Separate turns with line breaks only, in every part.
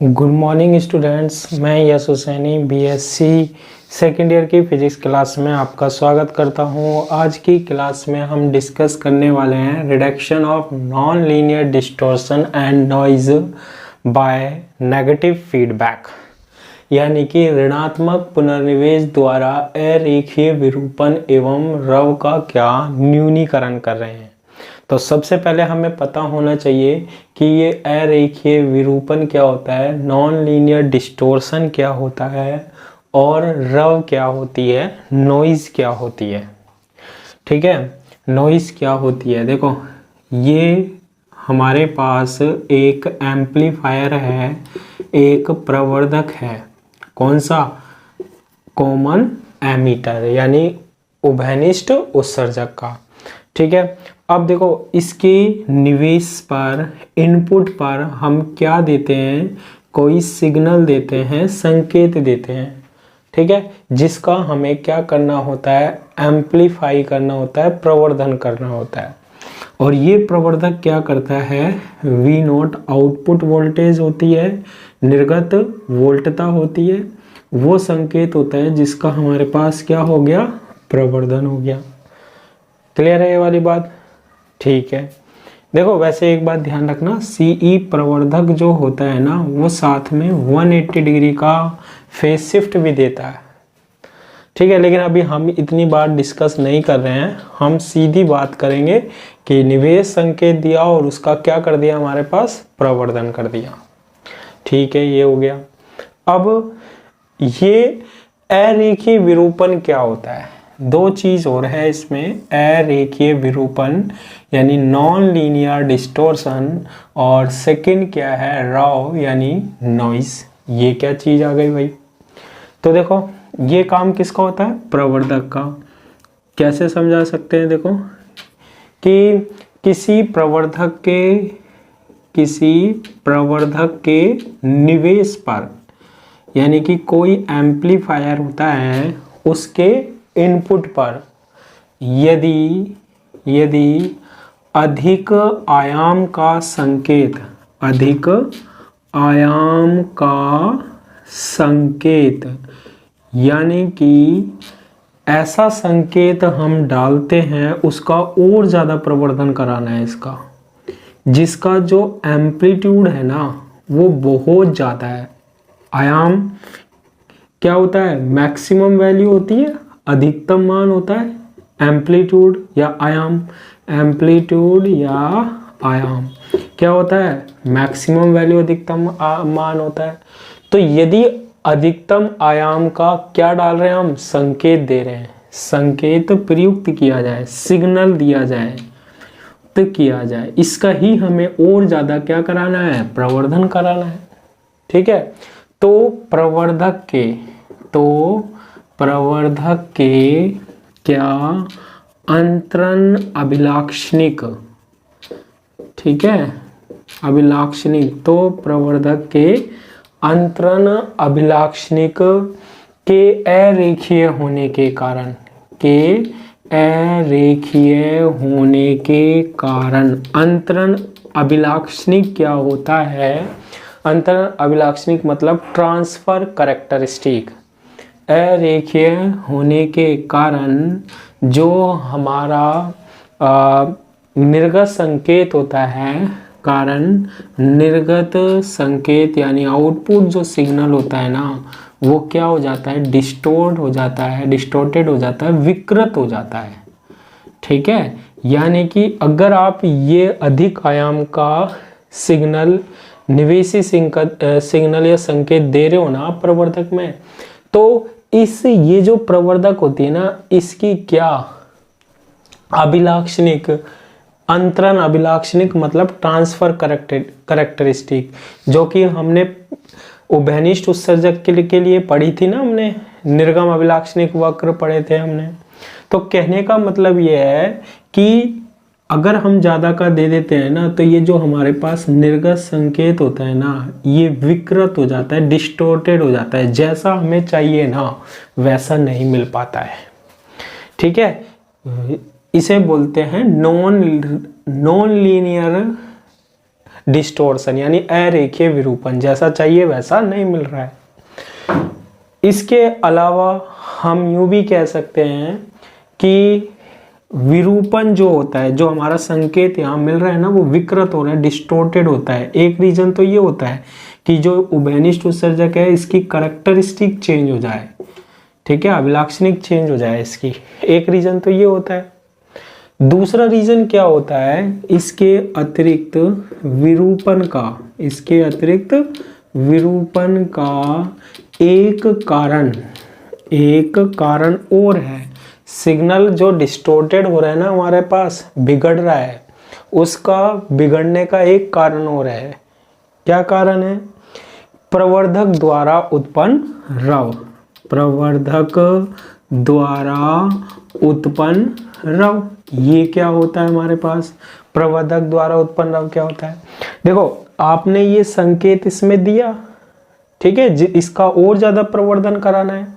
Good morning students, मैं यश Husaini BSc second year की physics class में आपका स्वागत करता हूं। आज की क्लास में हम डिस्कस करने वाले हैं reduction of non linear distortion and noise by negative feedback, यानी कि ऋणात्मक पुनर्निवेश द्वारा अरेखीय विरूपण एवं रव का क्या न्यूनीकरण कर रहे हैं। तो सबसे पहले हमें पता होना चाहिए कि ये अरेखीय विरूपण क्या होता है, नॉन लीनियर डिस्टोर्शन क्या होता है और रव क्या होती है, नॉइज क्या होती है। ठीक है, नॉइज क्या होती है। देखो, ये हमारे पास एक एम्पलीफायर है, एक प्रवर्धक है, कौन सा, कॉमन एमीटर यानी उभयनिष्ठ उत्सर्जक का। ठीक है, अब देखो इसके निवेश पर, इनपुट पर हम क्या देते हैं, कोई सिग्नल देते हैं, संकेत देते हैं। ठीक है, जिसका हमें क्या करना होता है, एम्पलीफाई करना होता है, प्रवर्धन करना होता है। और ये प्रवर्धक क्या करता है, V नॉट आउटपुट वोल्टेज होती है, निर्गत वोल्टता होती है, वो संकेत होता है जिसका हमारे पास क्या हो गया, प्रवर्धन हो गया। क्लियर है ये वाली बात। ठीक है, देखो वैसे एक बात ध्यान रखना, सीई प्रवर्धक जो होता है ना, वो साथ में 180 डिग्री का फेज शिफ्ट भी देता है। ठीक है, लेकिन अभी हम इतनी बात डिस्कस नहीं कर रहे हैं, हम सीधी बात करेंगे कि निवेश संकेत दिया और उसका क्या कर दिया, हमारे पास प्रवर्धन कर दिया। ठीक है, ये हो गया। अब ये अरेखीय विरूपण क्या होता है, दो चीज और है इसमें, अरेखीय विरूपण यानी नॉन लीनियर डिस्टॉर्शन, और सेकंड क्या है, रव यानी नॉइज। ये क्या चीज आ गई भाई। तो देखो ये काम किसका होता है, प्रवर्धक का। कैसे समझा सकते हैं, देखो कि किसी प्रवर्धक के निवेश पर, यानी कि कोई एम्पलीफायर होता है, उसके इनपुट पर यदि अधिक आयाम का संकेत यानी कि ऐसा संकेत हम डालते हैं, उसका और ज़्यादा प्रवर्धन कराना है इसका, जिसका जो एम्पलीट्यूड है ना वो बहुत ज़्यादा है। आयाम क्या होता है, मैक्सिमम वैल्यू होती है, अधिकतम मान होता है, एम्पलीट्यूड या आयाम, एम्पलीट्यूड या आयाम क्या होता है, मैक्सिमम वैल्यू अधिकतम मान होता है। तो यदि अधिकतम आयाम का क्या डाल रहे हैं हम, संकेत दे रहे हैं, संकेत प्रयुक्त किया जाए, सिग्नल दिया जाए, तो किया जाए, इसका ही हमें और ज्यादा क्या कराना है, प्रवर्धन कराना है। ठीक है, तो प्रवर्धक के क्या अंतरण अभिलाक्षणिक, ठीक है, अभिलाक्षणिक, तो प्रवर्धक के अंतरण अभिलाक्षणिक के अरेखीय होने के कारण अंतरण अभिलाक्षणिक क्या होता है, अंतरण अभिलाक्षणिक मतलब ट्रांसफर कैरेक्टरिस्टिक, अरेखीय होने के कारण जो हमारा निर्गत संकेत होता है, कारण निर्गत संकेत यानी आउटपुट जो सिग्नल होता है ना, वो क्या हो जाता है, डिस्टोर्टेड हो जाता है, विकृत हो जाता है। ठीक है, यानी कि अगर आप ये अधिक आयाम का सिग्नल, निवेशी सिग्नल या संकेत दे रहे हो ना प्रवर्धक में, तो ये जो प्रवर्धक होती है ना, इसकी क्या अभिलाक्षणिक, अंतरण अभिलाक्षणिक मतलब ट्रांसफर कैरेक्टरिस्टिक, जो कि हमने उभयनिष्ठ उत्सर्जक के लिए पढ़ी थी ना, हमने निर्गम अभिलाक्षणिक वक्र पढ़े थे हमने। तो कहने का मतलब ये है कि अगर हम ज्यादा का दे देते हैं ना, तो ये जो हमारे पास निर्गत संकेत होता है ना, ये विकृत हो जाता है, डिस्टोर्टेड हो जाता है, जैसा हमें चाहिए ना वैसा नहीं मिल पाता है। ठीक है, इसे बोलते हैं नॉन लीनियर डिस्टोर्शन यानी अरेखीय विरूपण, जैसा चाहिए वैसा नहीं मिल रहा है। इसके अलावा हम यूं भी कह सकते हैं कि विरूपण जो होता है, जो हमारा संकेत यहाँ मिल रहा है ना, वो विकृत हो रहा है, डिस्टोर्टेड होता है। एक रीजन तो ये होता है कि जो उभयनिष्ठ उत्सर्जक है इसकी कैरेक्टरिस्टिक चेंज हो जाए, ठीक है, अभिलाक्षणिक चेंज हो जाए इसकी, एक रीजन तो ये होता है। दूसरा रीजन क्या होता है, इसके अतिरिक्त विरूपण का, इसके अतिरिक्त विरूपण का एक कारण और है। सिग्नल जो डिस्टोर्टेड हो रहा है ना हमारे पास, बिगड़ रहा है, उसका बिगड़ने का एक कारण और है। क्या कारण है? प्रवर्धक द्वारा उत्पन्न रव, प्रवर्धक द्वारा उत्पन्न रव, ये क्या होता है हमारे पास? प्रवर्धक द्वारा उत्पन्न रव क्या होता है? देखो आपने ये संकेत इसमें दिया, ठीक है, इसका और ज्यादा प्रवर्धन कराना है।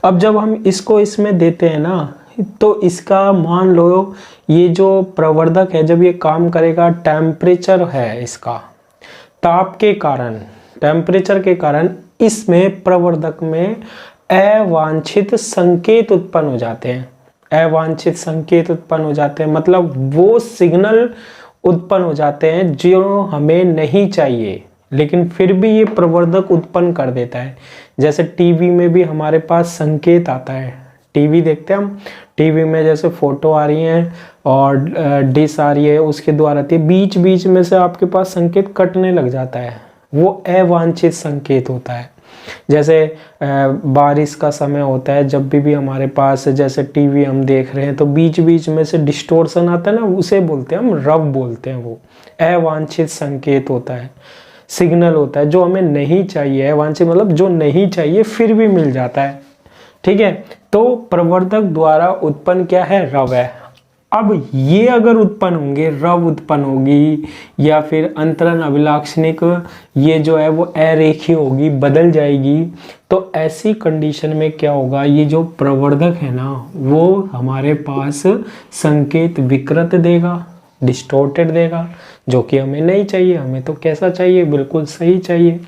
अब जब हम इसको इसमें देते हैं ना, तो इसका मान लो ये जो प्रवर्धक है जब ये काम करेगा, टेम्परेचर है इसका, ताप के कारण, टेम्परेचर के कारण इसमें प्रवर्धक में अवांछित संकेत उत्पन्न हो जाते हैं, अवांछित संकेत उत्पन्न हो जाते हैं, मतलब वो सिग्नल उत्पन्न हो जाते हैं जो हमें नहीं चाहिए, लेकिन फिर भी ये प्रवर्धक उत्पन्न कर देता है। जैसे टीवी में भी हमारे पास संकेत आता है, टीवी देखते हैं हम, टीवी में जैसे फोटो आ रही है और डिश आ रही है, उसके द्वारा बीच बीच में से आपके पास संकेत कटने लग जाता है, वो अवांछित संकेत होता है। जैसे बारिश का समय होता है, जब भी हमारे पास जैसे टीवी हम देख रहे हैं तो बीच बीच में से डिस्टोर्शन आता है ना, उसे बोलते हैं हम रव बोलते हैं, वो अवांछित संकेत होता है, सिग्नल होता है जो हमें नहीं चाहिए। अवांछित मतलब जो नहीं चाहिए फिर भी मिल जाता है, ठीक है। तो प्रवर्धक द्वारा उत्पन्न क्या है? रव है। अब ये अगर उत्पन्न होंगे, रव उत्पन्न होगी या फिर अंतरण अभिलाक्षणिक ये जो है वो अरेखीय होगी, बदल जाएगी, तो ऐसी कंडीशन में क्या होगा, ये जो प्रवर्धक है ना वो हमारे पास संकेत विकृत देगा, डिस्टोर्टेड देगा, जो कि हमें नहीं चाहिए। हमें तो कैसा चाहिए? बिल्कुल सही चाहिए।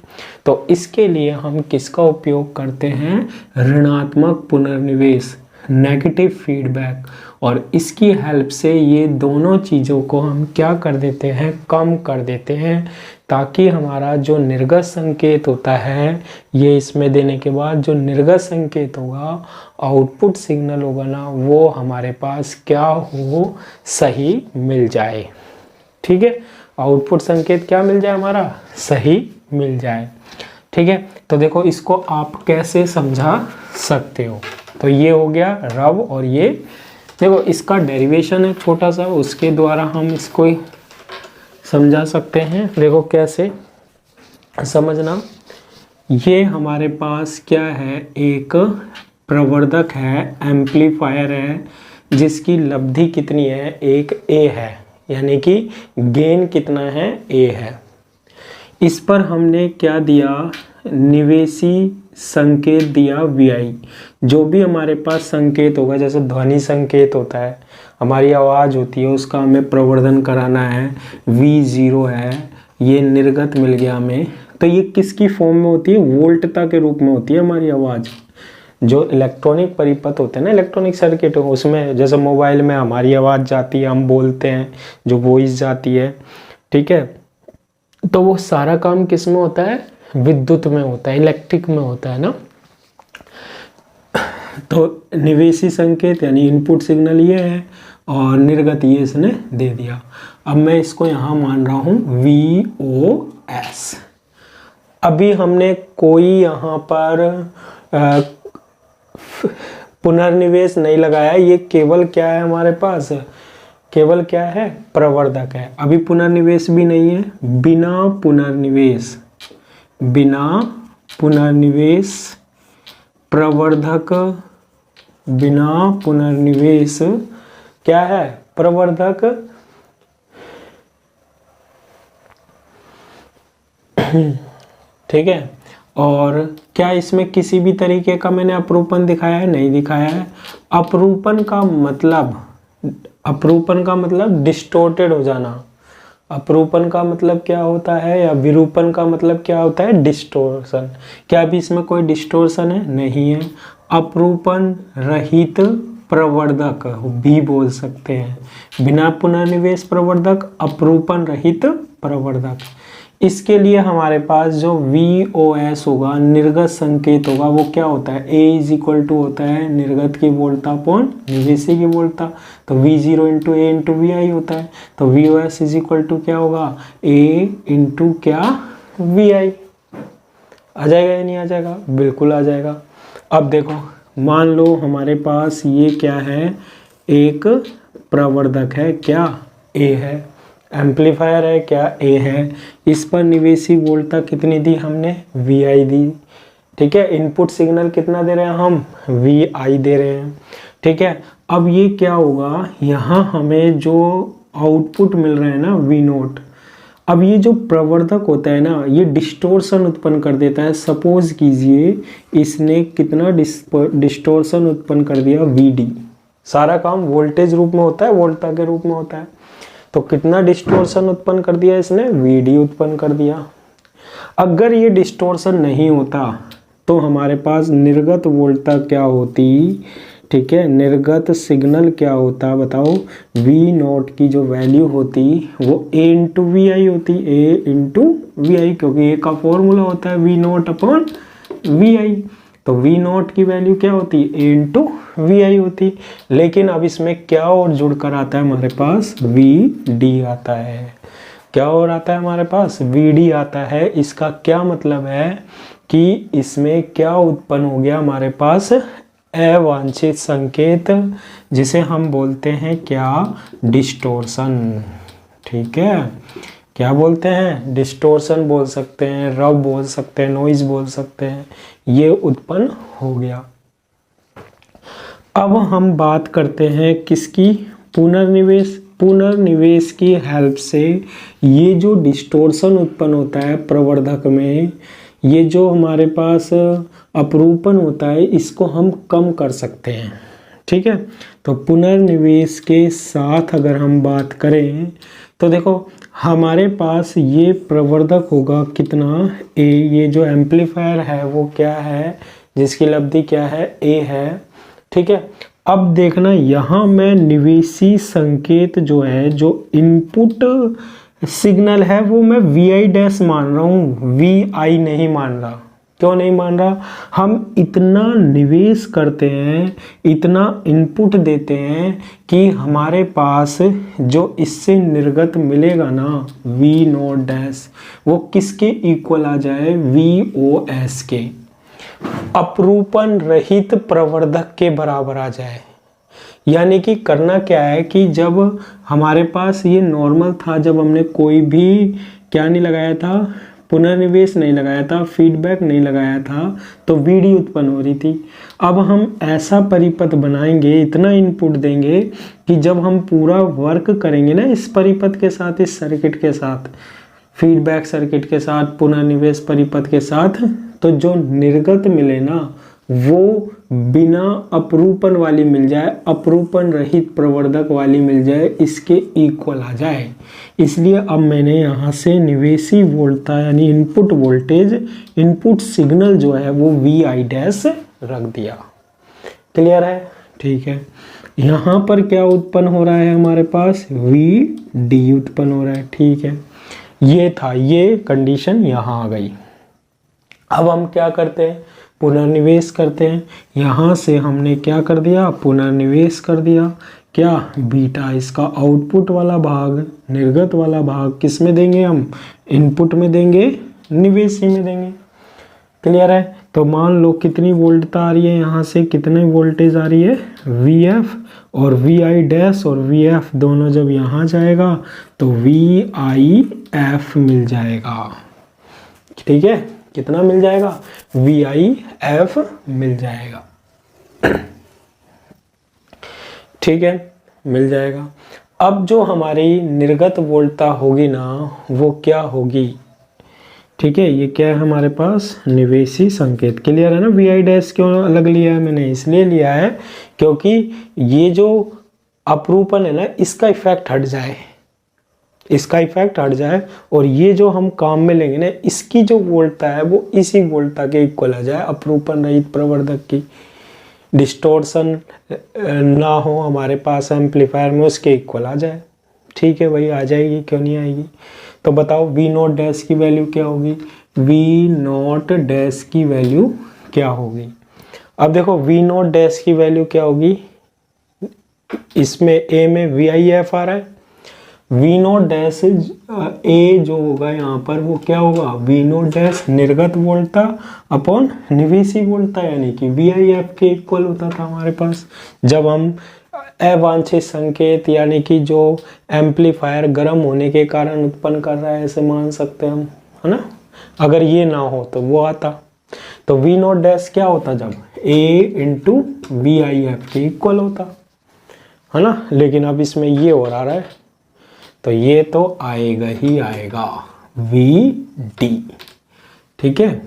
तो इसके लिए हम किसका उपयोग करते हैं? ऋणात्मक पुनर्निवेश, नेगेटिव फीडबैक, और इसकी हेल्प से ये दोनों चीज़ों को हम क्या कर देते हैं? कम कर देते हैं, ताकि हमारा जो निर्गत संकेत होता है, ये इसमें देने के बाद जो निर्गत संकेत होगा, आउटपुट सिग्नल होगा ना, वो हमारे पास क्या हो? सही मिल जाए, ठीक है। आउटपुट संकेत क्या मिल जाए? हमारा सही मिल जाए, ठीक है। तो देखो इसको आप कैसे समझा सकते हो? तो ये हो गया रव, और ये देखो इसका डेरिवेशन है छोटा सा, उसके द्वारा हम इसको समझा सकते हैं। देखो कैसे समझना, ये हमारे पास क्या है? एक प्रवर्धक है, एम्पलीफायर है, जिसकी लब्धि कितनी है? एक ए है, यानी कि गेन कितना है? ए है। इस पर हमने क्या दिया? निवेशी संकेत दिया VI। जो भी हमारे पास संकेत होगा, जैसे ध्वनि संकेत होता है, हमारी आवाज़ होती है, उसका हमें प्रवर्धन कराना है, V0 है, ये निर्गत मिल गया हमें। तो ये किसकी फॉर्म में होती है? वोल्टता के रूप में होती है हमारी आवाज़। जो इलेक्ट्रॉनिक परिपथ होते हैं ना, इलेक्ट्रॉनिक सर्किट, उसमें जैसे मोबाइल में हमारी आवाज़ जाती है, हम बोलते हैं, जो वॉइस जाती है, ठीक है। तो वो सारा काम किस में होता है? विद्युत में होता है, इलेक्ट्रिक में होता है ना। तो निवेशी संकेत यानी इनपुट सिग्नल ये है, और निर्गत ये इसने दे दिया। अब मैं इसको यहाँ मान रहा हूँ VOS। अभी हमने कोई यहाँ पर पुनर्निवेश नहीं लगाया, ये केवल क्या है हमारे पास? केवल क्या है? प्रवर्धक है। अभी पुनर्निवेश भी नहीं है। बिना पुनर्निवेश प्रवर्धक, बिना पुनर्निवेश क्या है? प्रवर्धक ठीक है। और क्या इसमें किसी भी तरीके का मैंने अपरूपण दिखाया है? नहीं दिखाया है। अपरूपण का मतलब डिस्टोर्टेड हो जाना, अपरूपण का मतलब क्या होता है या विरूपण का मतलब क्या होता है? डिस्टोर्शन। क्या अभी इसमें कोई डिस्टोर्शन है? नहीं है। अपरूपण रहित प्रवर्धक भी बोल सकते हैं। बिना पुनर्निवेश प्रवर्धक, अपरूपण रहित प्रवर्धक। इसके लिए हमारे पास जो VOS होगा, निर्गत संकेत होगा, वो क्या होता है? A इज इक्वल टू होता है निर्गत की वोल्टता अपॉन निवेशी की वोल्टता। तो V0 into A into VI होता है। तो VOS इज इक्वल टू क्या होगा? A इंटू क्या? VI। आ जाएगा या नहीं आ जाएगा? बिल्कुल आ जाएगा। अब देखो, मान लो हमारे पास ये क्या है? एक प्रवर्धक है, क्या? A है। एम्पलीफायर है, क्या? A है। इस पर निवेशी वोल्टता कितनी दी हमने? VI दी। ठीक है। इनपुट सिग्नल कितना दे रहे हैं हम? VI दे रहे हैं। ठीक है। अब ये क्या होगा? यहाँ हमें जो आउटपुट मिल रहा है ना, V0, अब ये जो प्रवर्धक होता है ना, ये डिस्टोर्शन उत्पन्न कर देता है। सपोज कीजिए इसने कितना डिस्टोर्शन उत्पन्न कर दिया? VD। सारा काम वोल्टेज रूप में होता है, वोल्टता के रूप में होता है। तो कितना डिस्टोर्शन उत्पन्न कर दिया इसने? VD उत्पन्न कर दिया। अगर ये डिस्टोर्शन नहीं होता तो हमारे पास निर्गत वोल्टता क्या होती? ठीक है, निर्गत सिग्नल क्या होता बताओ? V0 की जो वैल्यू होती वो A इंटू VI होती। A इंटू VI, क्योंकि A का फॉर्मूला होता है V0 अपॉन VI। तो V0 की वैल्यू क्या होती? A इंटू VI होती। लेकिन अब इसमें क्या और जुड़कर आता है हमारे पास? VD आता है। क्या और आता है हमारे पास? VD आता है। इसका क्या मतलब है कि इसमें क्या उत्पन्न हो गया हमारे पास? अवांछित संकेत, जिसे हम बोलते हैं क्या? डिस्टोर्शन। ठीक है। क्या बोलते हैं? डिस्टोर्शन बोल सकते हैं, रब बोल सकते हैं, नॉइज बोल सकते हैं। ये उत्पन्न हो गया। अब हम बात करते हैं किसकी? पुनर्निवेश। पुनर्निवेश की हेल्प से ये जो डिस्टोर्शन उत्पन्न होता है प्रवर्धक में, ये जो हमारे पास अपरूपण होता है, इसको हम कम कर सकते हैं। ठीक है। तो पुनर्निवेश के साथ अगर हम बात करें तो देखो हमारे पास ये प्रवर्धक होगा कितना? A। ये जो एम्पलीफायर है वो क्या है? जिसकी लब्धि क्या है? A है। ठीक है। अब देखना, यहाँ मैं निवेशी संकेत जो है, जो इनपुट सिग्नल है, वो मैं VI डैश मान रहा हूँ, VI नहीं मान रहा। क्यों नहीं मान रहा? हम इतना निवेश करते हैं, इतना इनपुट देते हैं कि हमारे पास जो इससे निर्गत मिलेगा ना V0 डैश, वो किसके इक्वल आ जाए? VOS के, अपरूपण रहित प्रवर्धक के बराबर आ जाए। यानी कि करना क्या है कि जब हमारे पास ये नॉर्मल था, जब हमने कोई भी क्या नहीं लगाया था? पुनर्निवेश नहीं लगाया था, फीडबैक नहीं लगाया था, तो VD उत्पन्न हो रही थी। अब हम ऐसा परिपथ बनाएंगे, इतना इनपुट देंगे कि जब हम पूरा वर्क करेंगे ना इस परिपथ के साथ, इस सर्किट के साथ, फीडबैक सर्किट के साथ, पुनर्निवेश परिपथ के साथ, तो जो निर्गत मिले ना वो बिना अपरूपण वाली मिल जाए, अपरूपण रहित प्रवर्धक वाली मिल जाए, इसके इक्वल आ जाए। इसलिए अब मैंने यहाँ से निवेशी वोल्टता यानी इनपुट वोल्टेज, इनपुट सिग्नल जो है वो VI डैश रख दिया। क्लियर है? ठीक है। यहाँ पर क्या उत्पन्न हो रहा है हमारे पास? VD उत्पन्न हो रहा है। ठीक है। ये था, ये कंडीशन यहाँ आ गई। अब हम क्या करते हैं? पुनर्निवेश करते हैं। यहाँ से हमने क्या कर दिया? पुनर्निवेश कर दिया। क्या? बीटा, इसका आउटपुट वाला भाग, निर्गत वाला भाग किस में देंगे हम? इनपुट में देंगे, निवेशी में देंगे। क्लियर है? तो मान लो कितनी वोल्टता आ रही है यहाँ से, कितनी वोल्टेज आ रही है? VF, और VI डैश और VF दोनों जब यहाँ जाएगा तो VIF मिल जाएगा। ठीक है। कितना मिल जाएगा? VIF मिल जाएगा। ठीक है, मिल जाएगा। अब जो हमारी निर्गत वोल्टता होगी ना वो क्या होगी? ठीक है, ये क्या है हमारे पास? निवेशी संकेत। क्लियर है ना? VI डैश क्यों अलग लिया है मैंने? इसलिए लिया है क्योंकि ये जो अपरूपण है ना, इसका इफेक्ट हट जाए। इसका इफेक्ट हट जाए और ये जो हम काम में लेंगे ना, इसकी जो वोल्टता है वो इसी वोल्टता के इक्वल आ जाए, अपरूपण रहित प्रवर्धक की, डिस्टोर्शन ना हो हमारे पास एम्पलीफायर में, उसके इक्वल आ जाए। ठीक है भाई, आ जाएगी, क्यों नहीं आएगी। तो बताओ वी नॉट डैश की वैल्यू क्या होगी, वी नॉट डैश की वैल्यू क्या होगी। अब देखो वी नॉट डैश की वैल्यू क्या होगी, इसमें ए में वी आई एफ आ रहा है, वी नॉट डैश ए जो होगा यहाँ पर वो क्या होगा, वी नॉट डैश निर्गत वोल्टता अपॉन निवेशी वोल्टता, यानी कि वी आई एफ के इक्वल होता था हमारे पास जब हम अवांछित संकेत यानी कि जो एम्पलीफायर गर्म होने के कारण उत्पन्न कर रहा है, ऐसे मान सकते हैं हम, है ना। अगर ये ना हो तो वो आता, तो वी नॉट डैश क्या होता जब ए इंटू वी आई एफ के इक्वल होता, है ना। लेकिन अब इसमें ये हो रहा है, तो ये तो आएगा ही आएगा वी डी। ठीक है,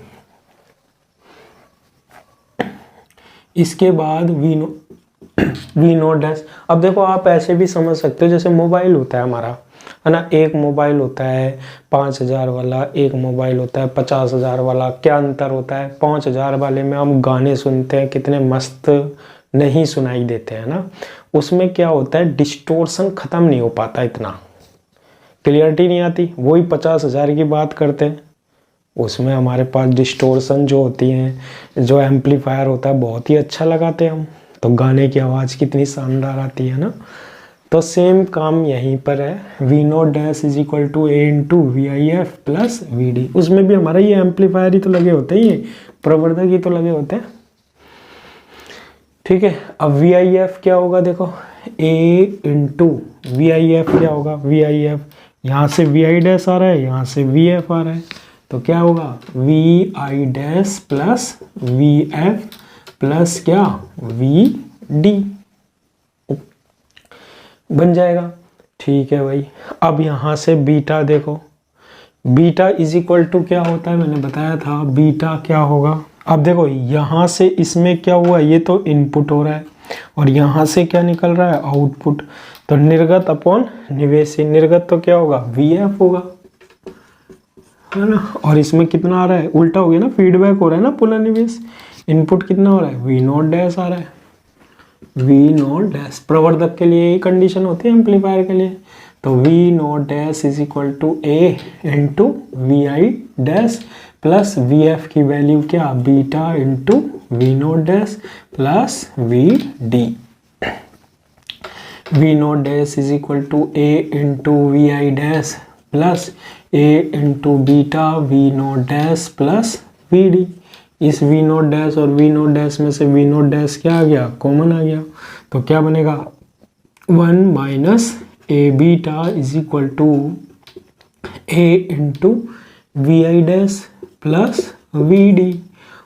इसके बाद वी नॉट डैश। अब देखो आप ऐसे भी समझ सकते हो, जैसे मोबाइल होता है हमारा, है ना। एक मोबाइल होता है 5,000 वाला, एक मोबाइल होता है 50,000 वाला। क्या अंतर होता है, 5,000 वाले में हम गाने सुनते हैं, कितने मस्त नहीं सुनाई देते हैं ना। उसमें क्या होता है, डिस्टोर्शन खत्म नहीं हो पाता, इतना क्लियरिटी नहीं आती। वही 50,000 की बात करते हैं, उसमें हमारे पास डिस्टोर्शन जो होती हैं, जो एम्पलीफायर होता है बहुत ही अच्छा लगाते हैं हम, तो गाने की आवाज़ कितनी शानदार आती है ना। तो सेम काम यहीं पर है, V not dash is equal to A into V I F plus V D. उसमें भी हमारा ये एम्पलीफायर ही तो लगे होते हैं, ये प्रवर्धक ही तो लगे होते हैं। ठीक है, अब वी आई एफ क्या होगा, देखो ए इंटू वी आई एफ क्या होगा, वी आई एफ यहाँ से वी आई डैश आ रहा है, यहाँ से वी एफ आ रहा है, तो क्या होगा V I dash plus V F plus क्या वी डी बन जाएगा। ठीक है भाई, अब यहाँ से बीटा देखो, बीटा इज इक्वल टू क्या होता है, मैंने बताया था बीटा क्या होगा। अब देखो यहाँ से इसमें क्या हुआ, ये तो इनपुट हो रहा है और यहाँ से क्या निकल रहा है, आउटपुट। तो निर्गत अपॉन निवेशी, निर्गत तो क्या होगा वी एफ होगा, है ना। और इसमें कितना आ रहा है, उल्टा हो गया ना, फीडबैक हो रहा है ना पुनर्निवेश। इनपुट कितना हो रहा है, वी नॉट डैश आ रहा है, वी नॉट डैश। प्रवर्धक के लिए यही कंडीशन होती है, एम्पलीफायर के लिए। तो V not dash is equal to A into V I dash plus V F की वैल्यू क्या, beta into V not dash plus V D. V not dash is equal to A into V I dash plus A into beta V not dash plus V D. इस V not dash और V not dash में से we not dash क्या आ गया, common आ गया। तो क्या बनेगा 1 minus A beta is equal to A into V I dash plus V D.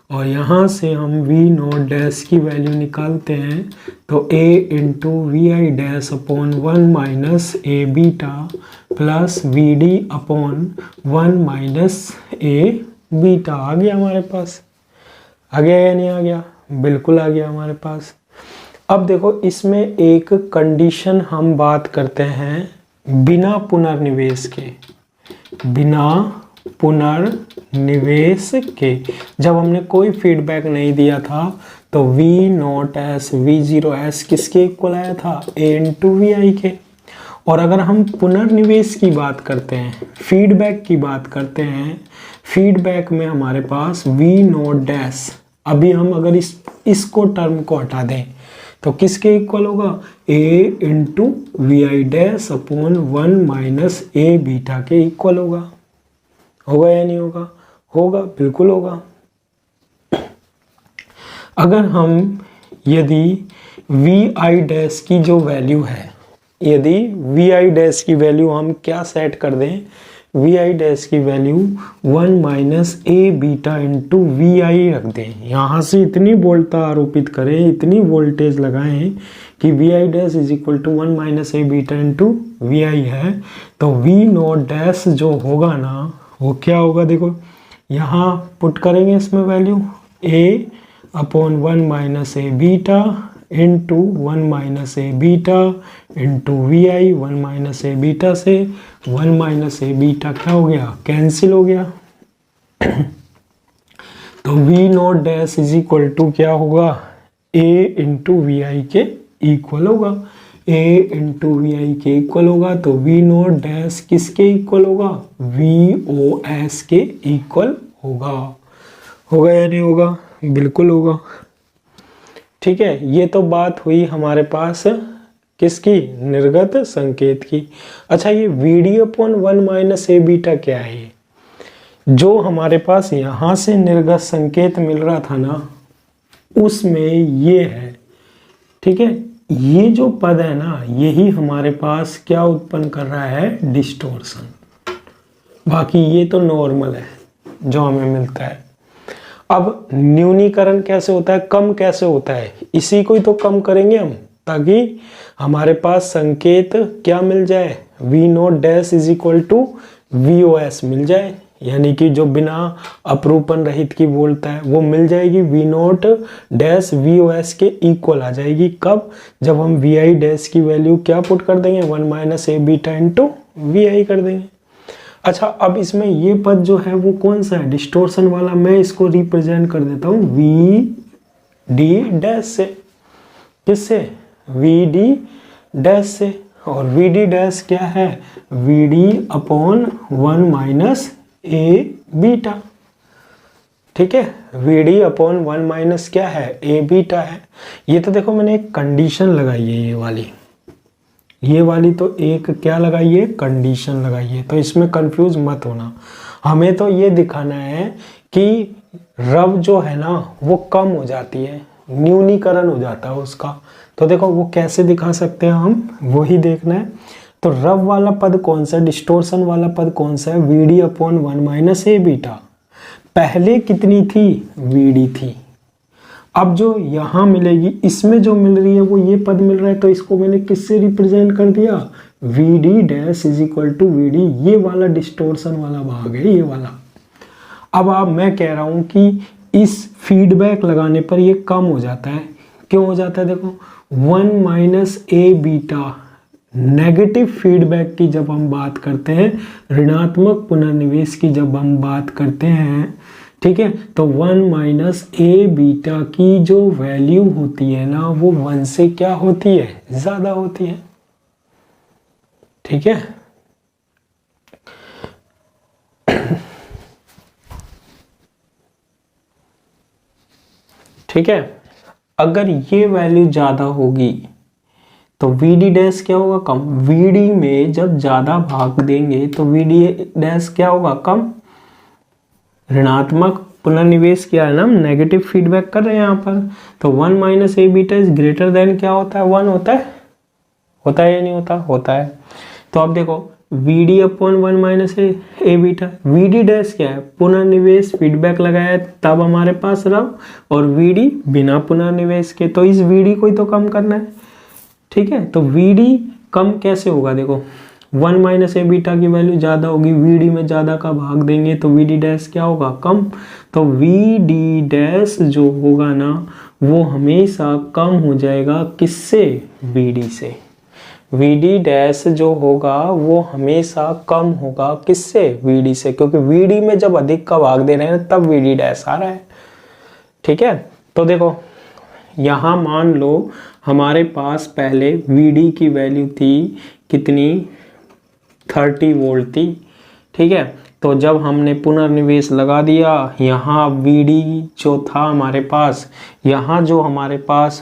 और यहाँ से हम वी नॉट डैश की वैल्यू निकालते हैं, तो A into V I dash upon 1 minus A beta plus V D upon 1 minus A beta आ गया हमारे पास। आ गया या नहीं आ गया, बिल्कुल आ गया हमारे पास। अब देखो इसमें एक कंडीशन हम बात करते हैं बिना पुनर्निवेश के, बिना पुनर्निवेश के। जब हमने कोई फीडबैक नहीं दिया था तो V not S V zero S किसके इक्वल आया था, ए इंटू वी आई के। और अगर हम पुनर्निवेश की बात करते हैं, फीडबैक की बात करते हैं, फीडबैक में हमारे पास वी नॉट डैश, अभी हम अगर इसको टर्म को हटा दें तो किसके इक्वल होगा, A into V I dash upon 1 minus A beta के इक्वल होगा। होगा या नहीं होगा, होगा, बिल्कुल होगा। अगर हम यदि वी आई डैश की जो वैल्यू है, यदि वी आई डैश की वैल्यू हम क्या सेट कर दें, वी आई डैश की value 1 minus A beta into V I रख दें। यहाँ से इतनी वोल्टता आरोपित करें, इतनी वोल्टेज लगाएं कि V I dash is equal to 1 minus A beta into V I है, तो वी नॉट डैश जो होगा ना वो क्या होगा, देखो यहाँ पुट करेंगे इसमें value A upon 1 minus A beta into 1 minus A beta into V I, 1 minus A beta से 1 माइनस ए बीटा क्या हो गया, कैंसिल हो गया। तो V not dash is equal to क्या होगा, ए इंटू वी आई के इक्वल होगा, ए इंटू वी आई के इक्वल होगा। तो वी नॉट डैश किसके इक्वल होगा, वी ओ एस के इक्वल होगा। होगा या नहीं होगा, बिल्कुल होगा। ठीक है, ये तो बात हुई हमारे पास किसकी, निर्गत संकेत की। अच्छा, ये वी डी अपॉन 1 माइनस ए बीटा क्या है, जो हमारे पास यहां से निर्गत संकेत मिल रहा था ना, उसमें ये है। ठीक है, ये जो पद है ना, यही हमारे पास क्या उत्पन्न कर रहा है, डिस्टोर्शन। बाकी ये तो नॉर्मल है जो हमें मिलता है। अब न्यूनीकरण कैसे होता है, कम कैसे होता है, इसी को ही तो कम करेंगे हम, ताकि हमारे पास संकेत क्या मिल जाए, V not dash is equal to V O S मिल जाए, यानी कि जो बिना अपरूपण रहित की बोलता है वो मिल जाएगी, V not dash V O S के इक्वल आ जाएगी। कब, जब हम वी आई डैश की वैल्यू क्या पुट कर देंगे, 1 minus A beta into V I कर देंगे। अच्छा, अब इसमें ये पद जो है वो कौन सा है, डिस्टोर्शन वाला। मैं इसको रिप्रेजेंट कर देता हूँ वी डी डैश से, किससे, वी डी डैश से। और वी डी डैश क्या है, वी डी अपॉन 1 माइनस ए बीटा। ठीक है, वी डी अपॉन 1 माइनस क्या है, ए बीटा है। ये तो देखो मैंने एक कंडीशन लगाई है, ये वाली तो एक क्या लगाई है, कंडीशन लगाई है। तो इसमें कंफ्यूज मत होना, हमें तो ये दिखाना है कि रव जो है ना वो कम हो जाती है, न्यूनीकरण हो जाता है उसका। तो देखो वो कैसे दिखा सकते हैं हम, वही देखना है। तो रव वाला पद कौन सा, डिस्टोर्शन वाला पद कौन सा है, वी डी अपॉन 1 माइनस ए बीटा। पहले कितनी थी, वी डी थी। अब जो यहाँ मिलेगी, इसमें जो मिल रही है वो ये पद मिल रहा है, तो इसको मैंने किससे रिप्रेजेंट कर दिया, V D dash is equal to V D. ये वाला डिस्टोर्शन वाला भाग है, ये वाला। अब आप, मैं कह रहा हूं कि इस फीडबैक लगाने पर ये कम हो जाता है। क्यों हो जाता है, देखो 1 माइनस ए बीटा नेगेटिव फीडबैक की जब हम बात करते हैं, ऋणात्मक पुनर्निवेश की जब हम बात करते हैं, ठीक है, तो 1 माइनस ए बीटा की जो वैल्यू होती है ना, वो 1 से क्या होती है, ज्यादा होती है। ठीक है, ठीक है। अगर ये वैल्यू ज्यादा होगी तो वी डी डैश क्या होगा, कम। वी डी में जब ज्यादा भाग देंगे तो वी डी डैश क्या होगा, कम। ऋणात्मक पुनर्निवेश किया है ना, नेगेटिव फीडबैक कर रहे हैं यहाँ पर। तो 1 minus A beta is greater than क्या होता है, 1 होता है, होता है या नहीं होता, होता है। तो अब देखो वी डी अपॉन 1 माइनस ए बीटा, वी डी डैश क्या है, पुनर्निवेश फीडबैक लगाया है तब हमारे पास रव, और वी डी बिना पुनर्निवेश के। तो इस वी डी को ही तो कम करना है। ठीक है, तो वी डी कम कैसे होगा, देखो 1 माइनस ए बीटा की वैल्यू ज्यादा होगी, वी डी में ज्यादा का भाग देंगे तो वी डी डैश क्या होगा, कम। तो वी डी डैश जो होगा ना वो हमेशा कम हो जाएगा, किससे, वी डी से। वी डी डैश जो होगा वो हमेशा कम होगा, किससे, वी डी से, क्योंकि वी डी में जब अधिक का भाग दे रहे हैं तब वी डी डैश आ रहा है। ठीक है, तो देखो यहां मान लो हमारे पास पहले वी डी की वैल्यू थी कितनी, 30 वोल्ट थी। ठीक है, तो जब हमने पुनर्निवेश लगा दिया, यहाँ वी डी जो था हमारे पास, यहाँ जो हमारे पास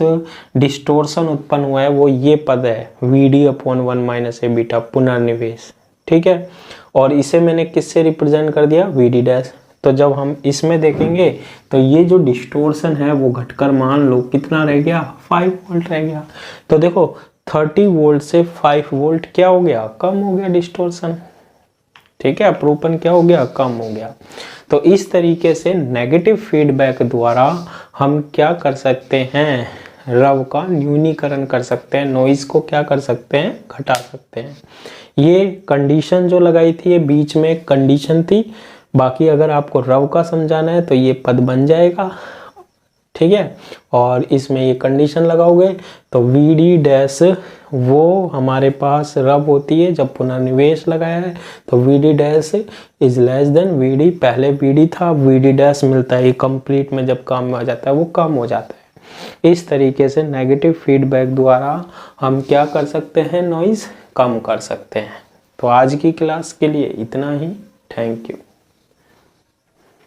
डिस्टोर्शन उत्पन्न हुआ है वो ये पद है, वी डी अपॉन 1 माइनस ए बीटा पुनर्निवेश। ठीक है, और इसे मैंने किससे रिप्रेजेंट कर दिया, वी डी डैश। तो जब हम इसमें देखेंगे तो ये जो डिस्टोर्शन है वो घटकर मान लो कितना रह गया, 5 वोल्ट रह गया। तो देखो 30 वोल्ट से 5 वोल्ट क्या हो गया, कम हो गया डिस्टोर्शन। ठीक है, अपरूपण क्या हो गया, कम हो गया। तो इस तरीके से नेगेटिव फीडबैक द्वारा हम क्या कर सकते हैं, रव का न्यूनीकरण कर सकते हैं, नॉइज को क्या कर सकते हैं, घटा सकते हैं। ये कंडीशन जो लगाई थी ये बीच में एक कंडीशन थी। बाकी अगर आपको रव का समझाना है तो ये पद बन जाएगा। ठीक है। और इसमें ये कंडीशन लगाओगे तो वी डी डैश वो हमारे पास रब होती है जब पुनर्निवेश लगाया है, तो V D dash is less than V D, पहले वी डी था वी डी डैश मिलता है, ये कंप्लीट में जब काम में आ जाता है वो कम हो जाता है। इस तरीके से नेगेटिव फीडबैक द्वारा हम क्या कर सकते हैं, नॉइज़ कम कर सकते हैं। तो आज की क्लास के लिए इतना ही। Thank you.